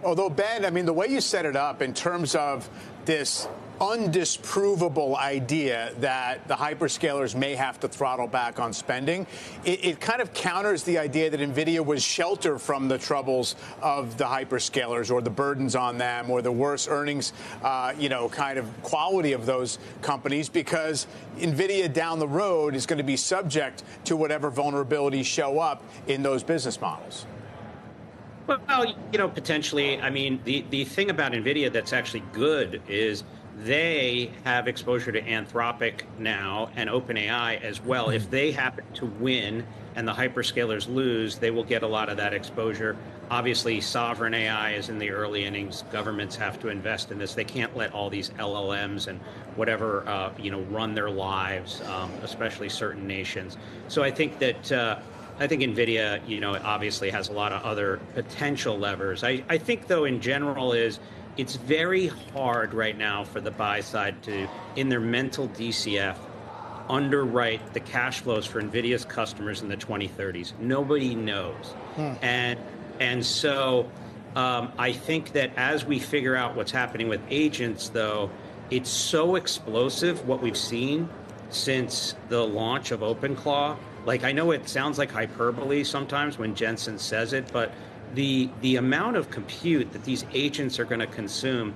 Although, Ben, I mean, the way you set it up in terms of this undisprovable idea that the hyperscalers may have to throttle back on spending, it kind of counters the idea that Nvidia was sheltered from the troubles of the hyperscalers or the burdens on them or the worse earnings, kind of quality of those companies, because Nvidia down the road is going to be subject to whatever vulnerabilities show up in those business models. Well, potentially. I mean, the thing about Nvidia that's actually good is they have exposure to Anthropic now and OpenAI as well. Mm-hmm. If they happen to win and the hyperscalers lose, they will get a lot of that exposure. Obviously, sovereign AI is in the early innings. Governments have to invest in this. They can't let all these LLMs and whatever, run their lives, especially certain nations. So I think that Nvidia, obviously has a lot of other potential levers. I think, though, in general it's very hard right now for the buy side to, in their mental DCF, underwrite the cash flows for Nvidia's customers in the 2030s. Nobody knows. And so I think that as we figure out what's happening with agents, though, it's so explosive what we've seen since the launch of OpenClaw. Like, I know it sounds like hyperbole sometimes when Jensen says it, but the amount of compute that these agents are going to consume,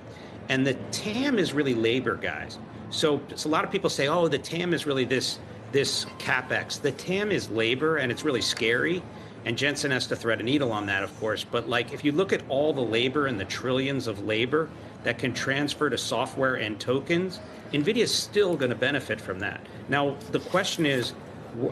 and the TAM is really labor, guys. So a lot of people say, oh, the TAM is really this CapEx. The TAM is labor, and it's really scary. And Jensen has to thread a needle on that, of course. But like, if you look at all the labor and the trillions of labor that can transfer to software and tokens, NVIDIA is still going to benefit from that. Now, the question is,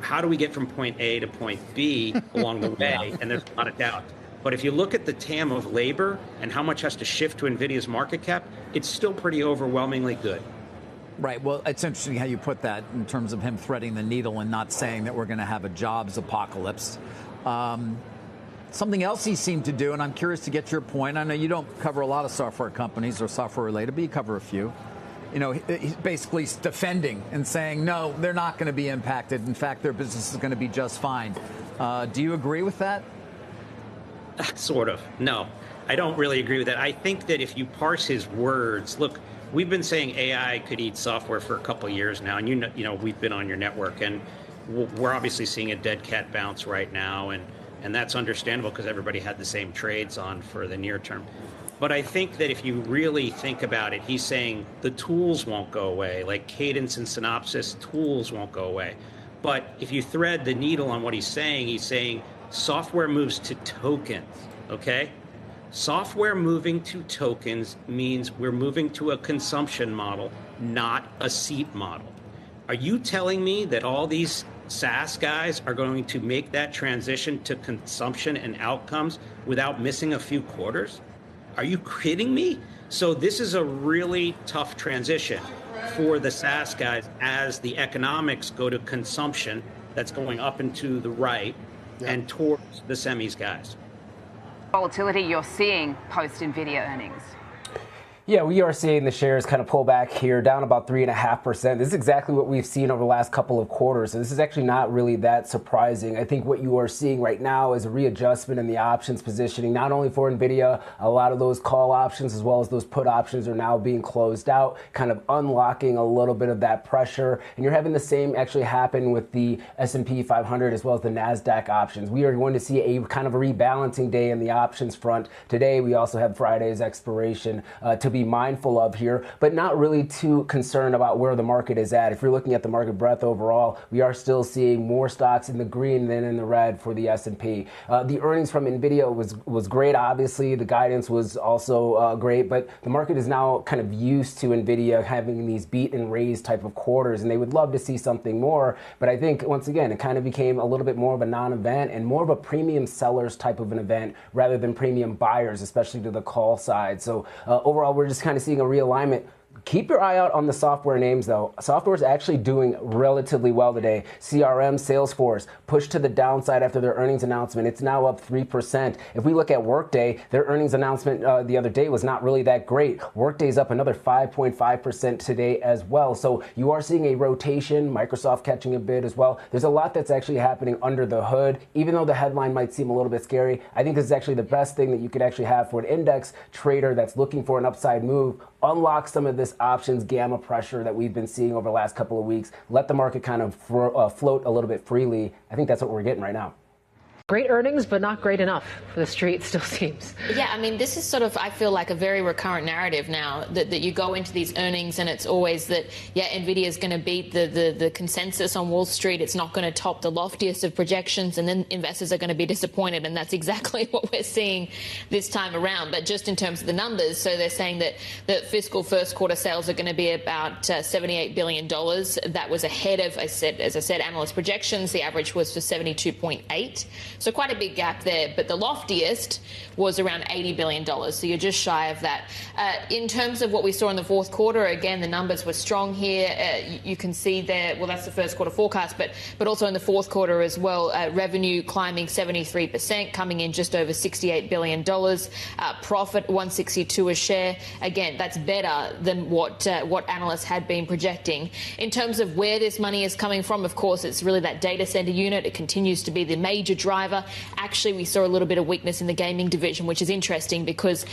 how do we get from point A to point B along the way? And there's a lot of doubt. But if you look at the TAM of labor and how much has to shift to NVIDIA's market cap, it's still pretty overwhelmingly good. Right. Well, it's interesting how you put that in terms of him threading the needle and not saying that we're going to have a jobs apocalypse. Something else he seemed to do, and I'm curious to get your point. I know you don't cover a lot of software companies or software related, but you cover a few. He's basically defending and saying, no, they're not going to be impacted. In fact, their business is going to be just fine. Do you agree with that? Sort of. No, I don't really agree with that. I think that if you parse his words, look, we've been saying AI could eat software for a couple of years now, and we've been on your network, and we're obviously seeing a dead cat bounce right now, and that's understandable because everybody had the same trades on for the near term. But I think that if you really think about it, he's saying the tools won't go away, like Cadence and Synopsys, tools won't go away. But if you thread the needle on what he's saying software moves to tokens, okay? Software moving to tokens means we're moving to a consumption model, not a seat model. Are you telling me that all these SaaS guys are going to make that transition to consumption and outcomes without missing a few quarters? Are you kidding me? So this is a really tough transition for the SaaS guys as the economics go to consumption that's going up and to the right and towards the semis guys. Volatility you're seeing post NVIDIA earnings. Yeah, we are seeing the shares kind of pull back here, down about 3.5%. This is exactly what we've seen over the last couple of quarters. So this is actually not really that surprising. I think what you are seeing right now is a readjustment in the options positioning, not only for NVIDIA, a lot of those call options as well as those put options are now being closed out, kind of unlocking a little bit of that pressure. And you're having the same actually happen with the S&P 500 as well as the NASDAQ options. We are going to see a kind of a rebalancing day in the options front. Today, we also have Friday's expiration to be mindful of here, but not really too concerned about where the market is at. If you're looking at the market breadth overall, we are still seeing more stocks in the green than in the red for the S&P. The earnings from NVIDIA was great, obviously. The guidance was also great, but the market is now kind of used to NVIDIA having these beat and raise type of quarters, and they would love to see something more. But I think, once again, it kind of became a little bit more of a non-event and more of a premium sellers type of an event rather than premium buyers, especially to the call side. So overall, we're just kind of seeing a realignment Keep your eye out on the software names, though. Software is actually doing relatively well today. CRM, Salesforce, pushed to the downside after their earnings announcement. It's now up 3%. If we look at Workday, their earnings announcement the other day was not really that great. Workday's up another 5.5% today as well. So you are seeing a rotation, Microsoft catching a bid as well. There's a lot that's actually happening under the hood. Even though the headline might seem a little bit scary, I think this is actually the best thing that you could actually have for an index trader that's looking for an upside move. Unlock some of this options gamma pressure that we've been seeing over the last couple of weeks. Let the market kind of float a little bit freely. I think that's what we're getting right now. Great earnings, but not great enough for the street, still seems. Yeah, I mean, this is sort of, I feel like, a very recurrent narrative now, that you go into these earnings and it's always that, yeah, Nvidia is going to beat the consensus on Wall Street. It's not going to top the loftiest of projections, and then investors are going to be disappointed. And that's exactly what we're seeing this time around. But just in terms of the numbers, so they're saying that the fiscal first quarter sales are going to be about $78 billion. That was ahead of, as I said, analyst projections. The average was for 72.8. So quite a big gap there, but the loftiest was around $80 billion, so you're just shy of that. In terms of what we saw in the fourth quarter, again, the numbers were strong here. You can see there, well, that's the first quarter forecast, but also in the fourth quarter as well, revenue climbing 73%, coming in just over $68 billion. Profit, $162 a share. Again, that's better than what analysts had been projecting. In terms of where this money is coming from, of course, it's really that data center unit. It continues to be the major driver. Actually, we saw a little bit of weakness in the gaming division, which is interesting because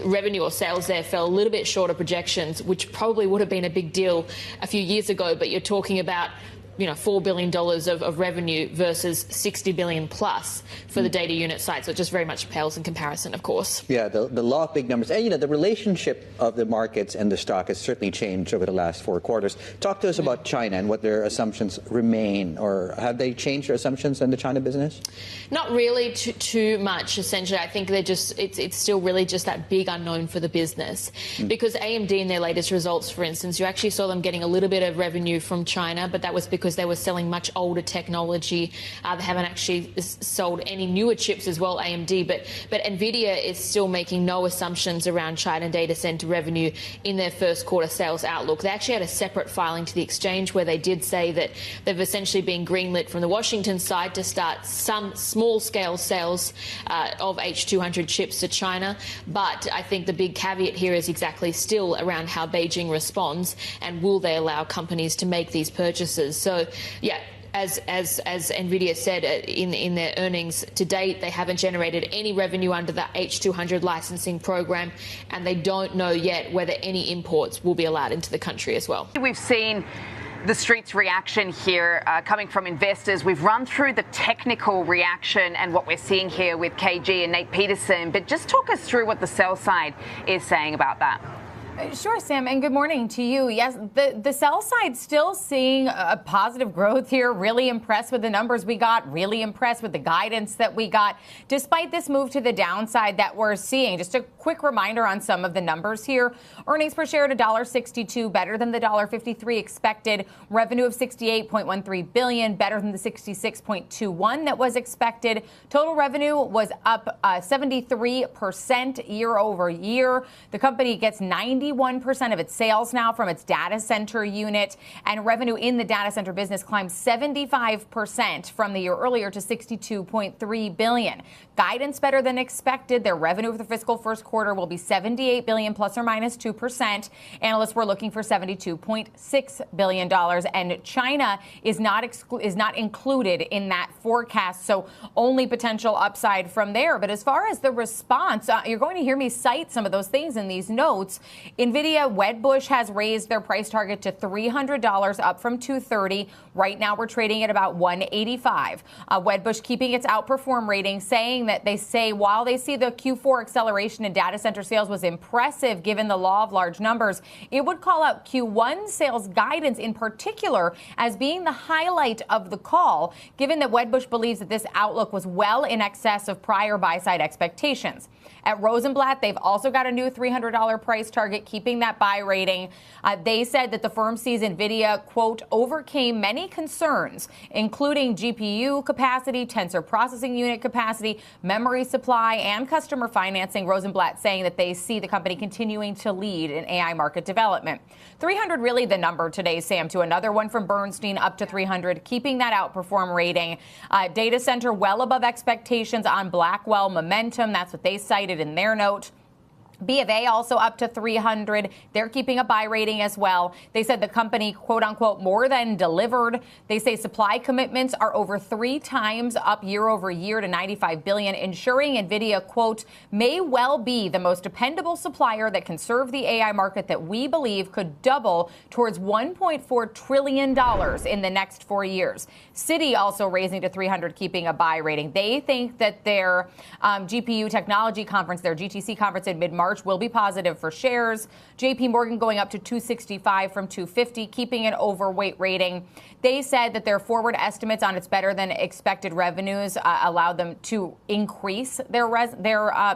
revenue or sales there fell a little bit short of projections, which probably would have been a big deal a few years ago. But you're talking about $4 billion of revenue versus $60 billion plus for the data unit side. So it just very much pales in comparison, of course. Yeah, the law of big numbers. And, the relationship of the markets and the stock has certainly changed over the last 4 quarters. Talk to us about China and what their assumptions remain, or have they changed their assumptions in the China business? Not really too much, essentially. I think they're just, it's still really just that big unknown for the business. Because AMD in their latest results, for instance, you actually saw them getting a little bit of revenue from China, but that was because they were selling much older technology. They haven't actually sold any newer chips as well, AMD, but Nvidia is still making no assumptions around China data center revenue in their first quarter sales outlook. They actually had a separate filing to the exchange where they did say that they've essentially been greenlit from the Washington side to start some small-scale sales of H200 chips to China. But I think the big caveat here is exactly still around how Beijing responds and will they allow companies to make these purchases. So, yeah, as Nvidia said in their earnings to date, they haven't generated any revenue under the H200 licensing program, and they don't know yet whether any imports will be allowed into the country as well. We've seen the street's reaction here coming from investors. We've run through the technical reaction and what we're seeing here with KG and Nate Peterson, but just talk us through what the sell side is saying about that. Sure, Sam, and good morning to you. Yes, the sell side still seeing a positive growth here. Really impressed with the numbers we got. Really impressed with the guidance that we got, despite this move to the downside that we're seeing. Just a quick reminder on some of the numbers here. Earnings per share at $1.62, better than the $1.53 expected. Revenue of $68.13 billion, better than the $66.21 that was expected. Total revenue was up 73% year over year. The company gets 91% of its sales now from its data center unit, and revenue in the data center business climbed 75% from the year earlier to $62.3 billion. Guidance better than expected. Their revenue for the fiscal first quarter will be $78 billion plus or minus 2%. Analysts were looking for $72.6 billion, and China is not included in that forecast, so only potential upside from there. But as far as the response, you're going to hear me cite some of those things in these notes. Nvidia, Wedbush has raised their price target to $300, up from $230. Right now, we're trading at about $185. Wedbush keeping its outperform rating, saying that they say while they see the Q4 acceleration in data center sales was impressive given the law of large numbers, it would call out Q1 sales guidance in particular as being the highlight of the call, given that Wedbush believes that this outlook was well in excess of prior buy-side expectations. At Rosenblatt, they've also got a new $300 price target, keeping that buy rating. They said that the firm sees Nvidia, quote, overcame many concerns, including GPU capacity, tensor processing unit capacity, memory supply, and customer financing. Rosenblatt saying that they see the company continuing to lead in AI market development. 300 really the number today, Sam, to another one from Bernstein, up to 300, keeping that outperform rating. Data center well above expectations on Blackwell momentum. That's what they cited in their note. B of A also up to 300. They're keeping a buy rating as well. They said the company, quote unquote, more than delivered. They say supply commitments are over 3 times up year over year to 95 billion, ensuring Nvidia, quote, may well be the most dependable supplier that can serve the AI market that we believe could double towards $1.4 trillion in the next 4 years. Citi also raising to 300, keeping a buy rating. They think that their GPU technology conference, their GTC conference in mid-March, will be positive for shares. JP Morgan going up to 265 from 250, keeping an overweight rating. They said that their forward estimates on its better than expected revenues allowed them to increase their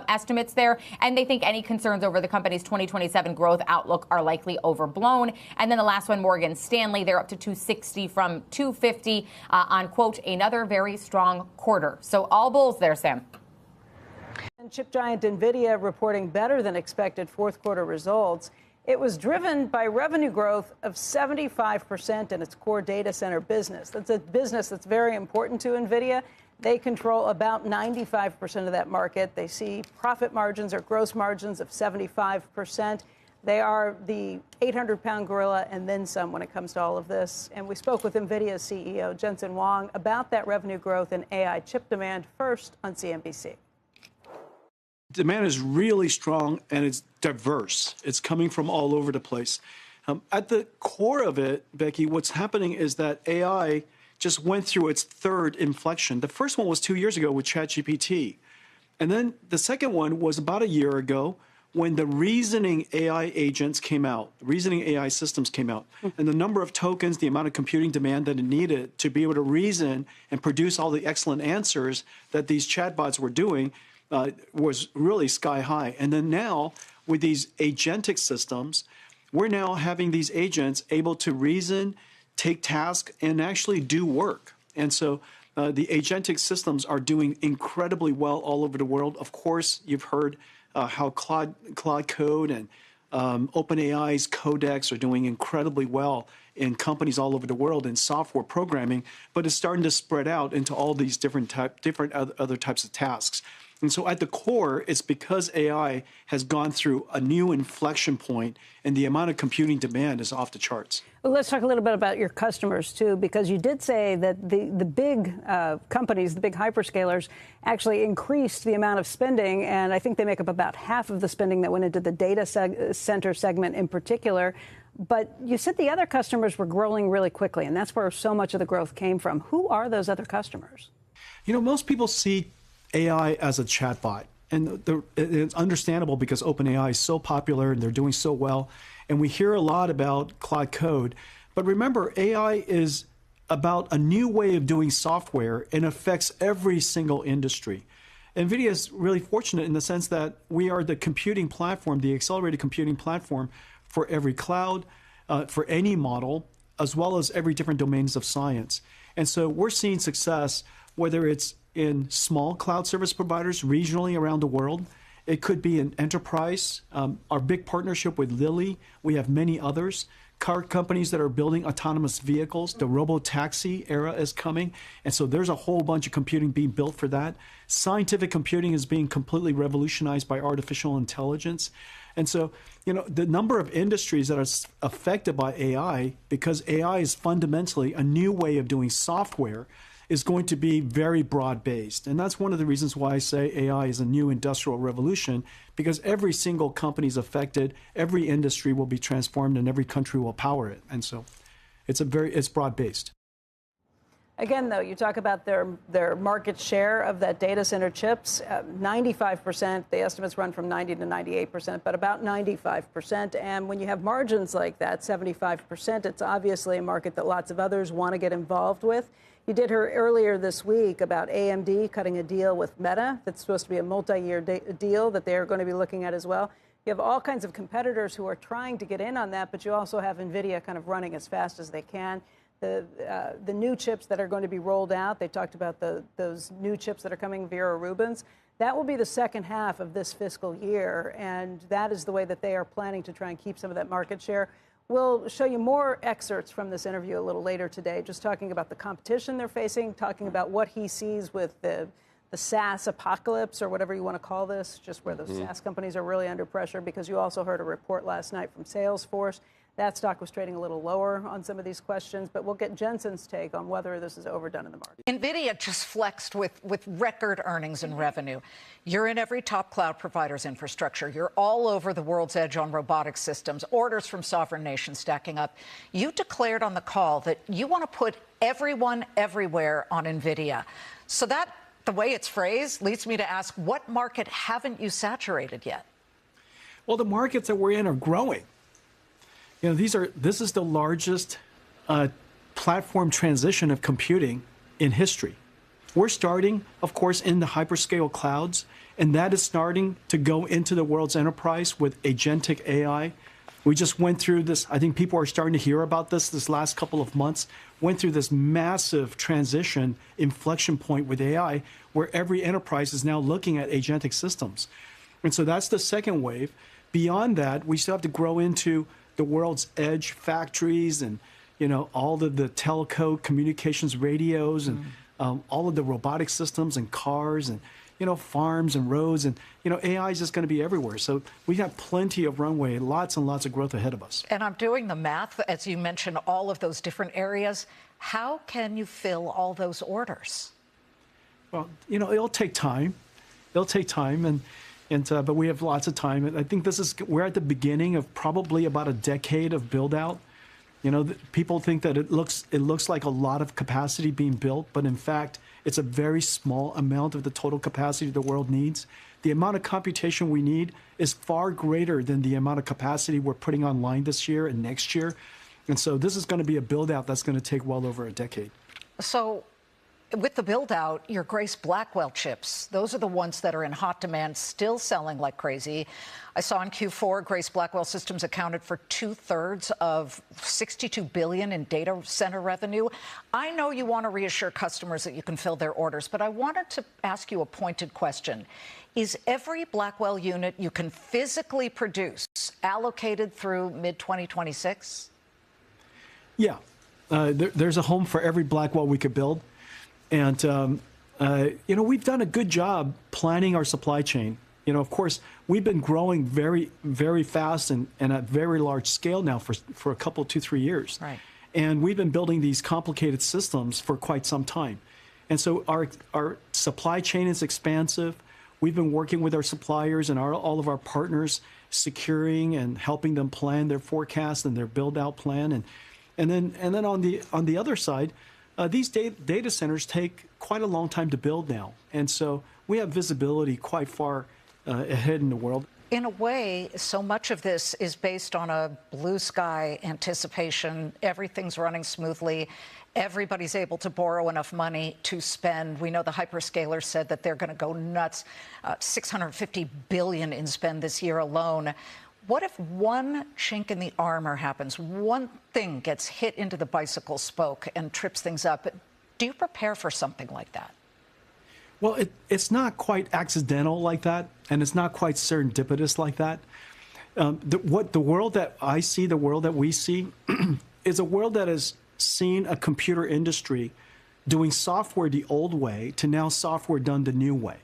estimates there. And they think any concerns over the company's 2027 growth outlook are likely overblown. And then the last one, Morgan Stanley, they're up to 260 from 250 on, quote, another very strong quarter. So all bulls there, Sam. And chip giant Nvidia reporting better than expected fourth quarter results. It was driven by revenue growth of 75% in its core data center business. That's a business that's very important to Nvidia. They control about 95% of that market. They see profit margins or gross margins of 75%. They are the 800-pound gorilla and then some when it comes to all of this. And we spoke with Nvidia's CEO, Jensen Huang, about that revenue growth and AI chip demand first on CNBC. Demand is really strong and it's diverse. It's coming from all over the place. At the core of it, Becky, what's happening is that AI just went through its third inflection. The first one was 2 years ago with ChatGPT. And then the second one was about a year ago when the reasoning AI agents came out, reasoning AI systems came out. And the number of tokens, the amount of computing demand that it needed to be able to reason and produce all the excellent answers that these chatbots were doing was really sky high. And then now, with these agentic systems, we're now having these agents able to reason, take tasks, and actually do work. And so the agentic systems are doing incredibly well all over the world. Of course, you've heard how Claude Code and OpenAI's Codex are doing incredibly well in companies all over the world in software programming, but it's starting to spread out into all these different other types of tasks. And so at the core, it's because AI has gone through a new inflection point and the amount of computing demand is off the charts. Well, let's talk a little bit about your customers, too, because you did say that the big companies, the big hyperscalers, actually increased the amount of spending. And I think they make up about half of the spending that went into the data center segment in particular. But you said the other customers were growing really quickly, and that's where so much of the growth came from. Who are those other customers? You know, most people see AI as a chatbot. And it's understandable because OpenAI is so popular and they're doing so well. And we hear a lot about Claude Code. But remember, AI is about a new way of doing software and affects every single industry. NVIDIA is really fortunate in the sense that we are the computing platform, the accelerated computing platform for every cloud, for any model, as well as every different domains of science. And so we're seeing success, whether it's in small cloud service providers regionally around the world. It could be an enterprise. Our big partnership with Lilly, we have many others. Car companies that are building autonomous vehicles, the robo-taxi era is coming. And so there's a whole bunch of computing being built for that. Scientific computing is being completely revolutionized by artificial intelligence. And so, you know, the number of industries that are affected by AI, because AI is fundamentally a new way of doing software, is going to be very broad-based. And that's one of the reasons why I say AI is a new industrial revolution, because every single company is affected, every industry will be transformed, and every country will power it. And so it's broad-based. Again, though, you talk about their market share of that data center chips, 95%. The estimates run from 90 to 98%, but about 95%. And when you have margins like that, 75%, it's obviously a market that lots of others want to get involved with. You did hear earlier this week about AMD cutting a deal with Meta that's supposed to be a multi-year deal that they're going to be looking at as well. You have all kinds of competitors who are trying to get in on that, but you also have NVIDIA kind of running as fast as they can. The new chips that are going to be rolled out, they talked about those new chips that are coming, Vera Rubins. That will be the second half of this fiscal year, and that is the way that they are planning to try and keep some of that market share. We'll show you more excerpts from this interview a little later today, just talking about the competition they're facing, talking about what he sees with the SaaS apocalypse, or whatever you want to call this, just where those SaaS companies are really under pressure, because you also heard a report last night from Salesforce. That stock was trading a little lower on some of these questions, but we'll get Jensen's take on whether this is overdone in the market. NVIDIA just flexed with record earnings and revenue. You're in every top cloud provider's infrastructure. You're all over the world's edge on robotic systems, orders from sovereign nations stacking up. You declared on the call that you want to put everyone everywhere on NVIDIA. So that, the way it's phrased, leads me to ask, what market haven't you saturated yet? Well, the markets that we're in are growing. You know, this is the largest platform transition of computing in history. We're starting, of course, in the hyperscale clouds, and that is starting to go into the world's enterprise with agentic AI. We just went through this. I think people are starting to hear about this last couple of months. Went through this massive transition inflection point with AI, where every enterprise is now looking at agentic systems. And so that's the second wave. Beyond that, we still have to grow into the world's edge factories and, you know, all of the telco communications radios and all of the robotic systems and cars and, you know, farms and roads. And, you know, AI is just going to be everywhere. So we have plenty of runway, lots and lots of growth ahead of us. And I'm doing the math, as you mentioned, all of those different areas. How can you fill all those orders? Well, you know, it'll take time. It'll take time. But we have lots of time. And I think we're at the beginning of probably about a decade of build out. You know, people think that it looks like a lot of capacity being built, but in fact, it's a very small amount of the total capacity the world needs. The amount of computation we need is far greater than the amount of capacity we're putting online this year and next year. And so this is going to be a build out that's going to take well over a decade. So with the build out, your Grace Blackwell chips, those are the ones that are in hot demand, still selling like crazy. I saw in Q4, Grace Blackwell systems accounted for 2/3 of $62 billion in data center revenue. I know you want to reassure customers that you can fill their orders, but I wanted to ask you a pointed question. Is every Blackwell unit you can physically produce allocated through mid-2026? Yeah. There's a home for every Blackwell we could build. And, you know, we've done a good job planning our supply chain. You know, of course, we've been growing very, very fast and at very large scale now for a couple, 2-3 years. Right. And we've been building these complicated systems for quite some time. And so our supply chain is expansive. We've been working with our suppliers and all of our partners, securing and helping them plan their forecast and their build out plan. And then on the other side, these data centers take quite a long time to build now. And so we have visibility quite far ahead in the world. In a way, so much of this is based on a blue sky anticipation. Everything's running smoothly. Everybody's able to borrow enough money to spend. We know the hyperscalers said that they're going to go nuts, $650 billion in spend this year alone. What if one chink in the armor happens, one thing gets hit into the bicycle spoke and trips things up? Do you prepare for something like that? Well, it's not quite accidental like that, and it's not quite serendipitous like that. The world that I see, the world that we see, is a world that has seen a computer industry doing software the old way to now software done the new way.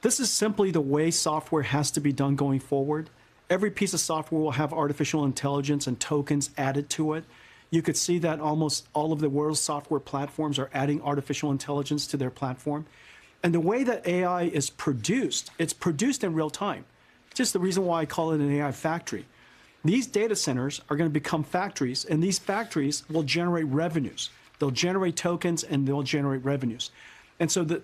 This is simply the way software has to be done going forward. Every piece of software will have artificial intelligence and tokens added to it. You could see that almost all of the world's software platforms are adding artificial intelligence to their platform. And the way that AI is produced, it's produced in real time. Just the reason why I call it an AI factory. These data centers are going to become factories, and these factories will generate revenues. They'll generate tokens, and they'll generate revenues. And so the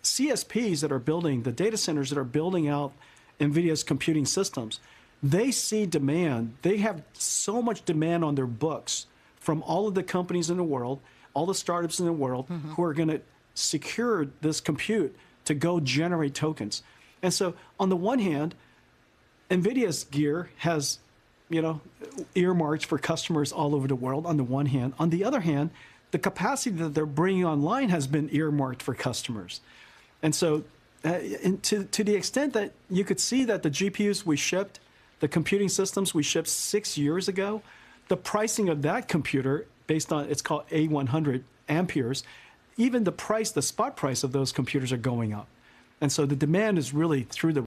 CSPs that are building, the data centers that are building out NVIDIA's computing systems, they see demand. They have so much demand on their books from all of the companies in the world, all the startups in the world who are going to secure this compute to go generate tokens. And so on the one hand, NVIDIA's gear has, earmarked for customers all over the world on the one hand. On the other hand, the capacity that they're bringing online has been earmarked for customers. And so to the extent that you could see that the GPUs we shipped, the computing systems we shipped 6 years ago, the pricing of that computer based on, it's called A100 amperes, even the spot price of those computers are going up. And so the demand is really through the